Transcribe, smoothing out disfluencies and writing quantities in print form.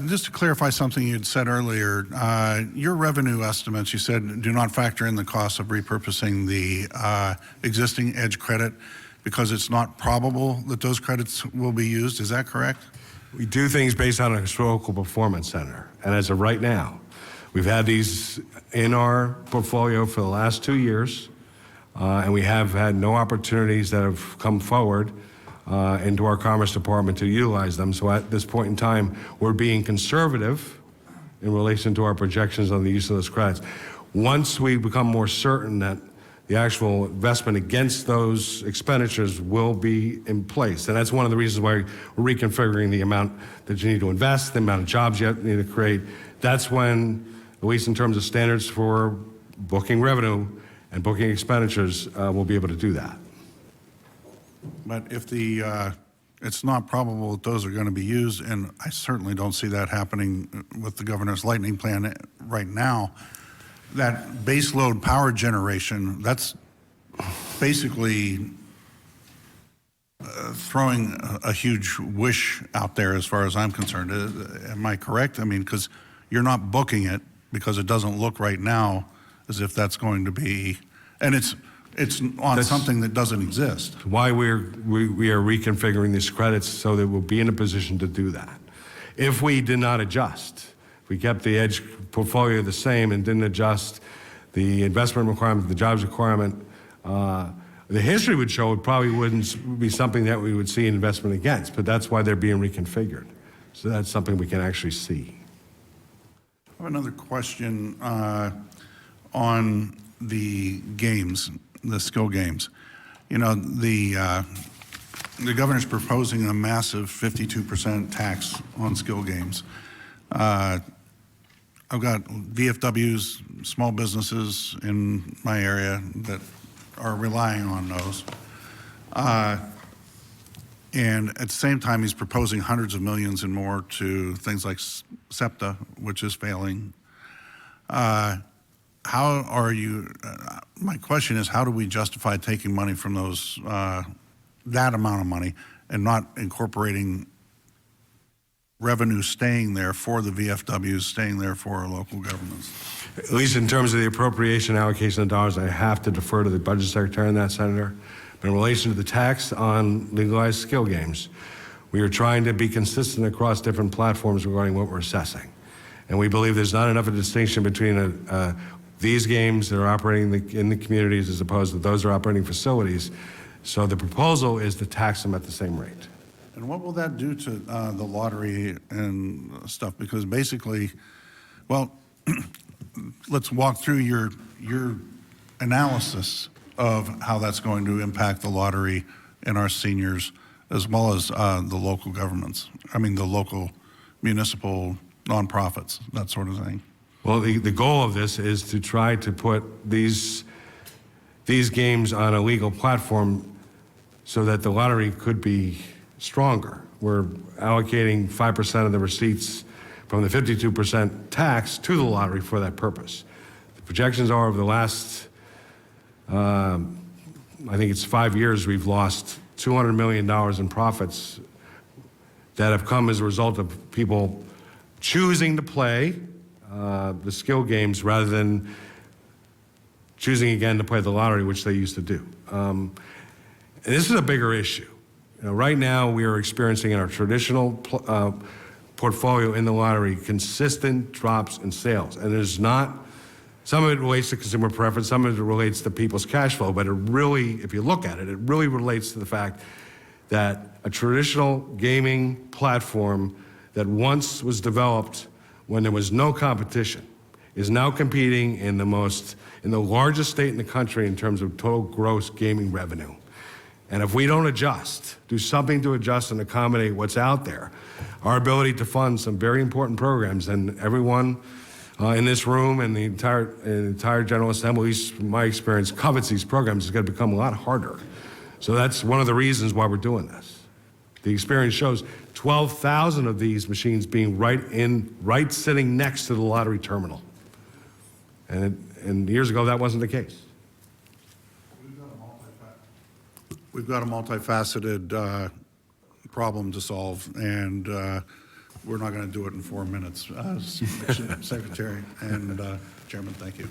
Just to clarify something you'd said earlier, your revenue estimates, you said, do not factor in the cost of repurposing the existing EDGE credit because it's not probable that those credits will be used. Is that correct? We do things based on a historical performance center. And as of right now, we've had these in our portfolio for the last 2 years, and we have had no opportunities that have come forward into our Commerce Department to utilize them. So at this point in time, we're being conservative in relation to our projections on the use of those credits. Once we become more certain that the actual investment against those expenditures will be in place. And that's one of the reasons why we're reconfiguring the amount that you need to invest, the amount of jobs you need to create. That's when, at least in terms of standards for booking revenue and booking expenditures, we'll be able to do that. But if it's not probable that those are going to be used, and I certainly don't see that happening with the governor's lightning plan right now, that baseload power generation, that's basically throwing a huge wish out there as far as I'm concerned. Am I correct? I mean, because you're not booking it because it doesn't look right now as if that's going to be, and it's on something that doesn't exist. Why we are reconfiguring these credits so that we'll be in a position to do that. If we did not adjust, if we kept the EDGE portfolio the same and didn't adjust the investment requirement, the jobs requirement, the history would show it probably wouldn't be something that we would see investment against, but that's why they're being reconfigured. So that's something we can actually see. I have another question on the games, the skill games. You know, the governor's proposing a massive 52% tax on skill games. I've got VFWs, small businesses in my area that are relying on those. And at the same time, he's proposing hundreds of millions and more to things like SEPTA, which is failing. How are you, my question is, how do we justify taking money from those, that amount of money and not incorporating revenue staying there for the VFWs, staying there for our local governments? At least in terms of the appropriation allocation of dollars, I have to defer to the budget secretary on that, Senator. But in relation to the tax on legalized skill games, we are trying to be consistent across different platforms regarding what we're assessing. And we believe there's not enough of a distinction between these games that are operating in the communities as opposed to those that are operating facilities. So the proposal is to tax them at the same rate. And what will that do to the lottery and stuff? Because basically, well, let's walk through your analysis of how that's going to impact the lottery and our seniors, as well as the local governments. I mean, the local municipal nonprofits, that sort of thing. Well, the goal of this is to try to put these games on a legal platform so that the lottery could be stronger. We're allocating 5% of the receipts from the 52% tax to the lottery for that purpose. The projections are over the last, I think it's 5 years, we've lost $200 million in profits that have come as a result of people choosing to play the skill games rather than choosing again to play the lottery, which they used to do. And this is a bigger issue. You know, right now, we are experiencing in our traditional portfolio in the lottery consistent drops in sales. And there's not, some of it relates to consumer preference, some of it relates to people's cash flow, but it really, if you look at it, it really relates to the fact that a traditional gaming platform that once was developed when there was no competition is now competing in the largest state in the country in terms of total gross gaming revenue. And if we don't adjust, do something to adjust and accommodate what's out there, our ability to fund some very important programs, and everyone in this room and the entire General Assembly, at least from my experience, covets these programs, is going to become a lot harder. So that's one of the reasons why we're doing this. The experience shows 12,000 of these machines being right sitting next to the lottery terminal. And years ago, that wasn't the case. We've got a multifaceted problem to solve, and we're not going to do it in 4 minutes. Secretary and Chairman, thank you.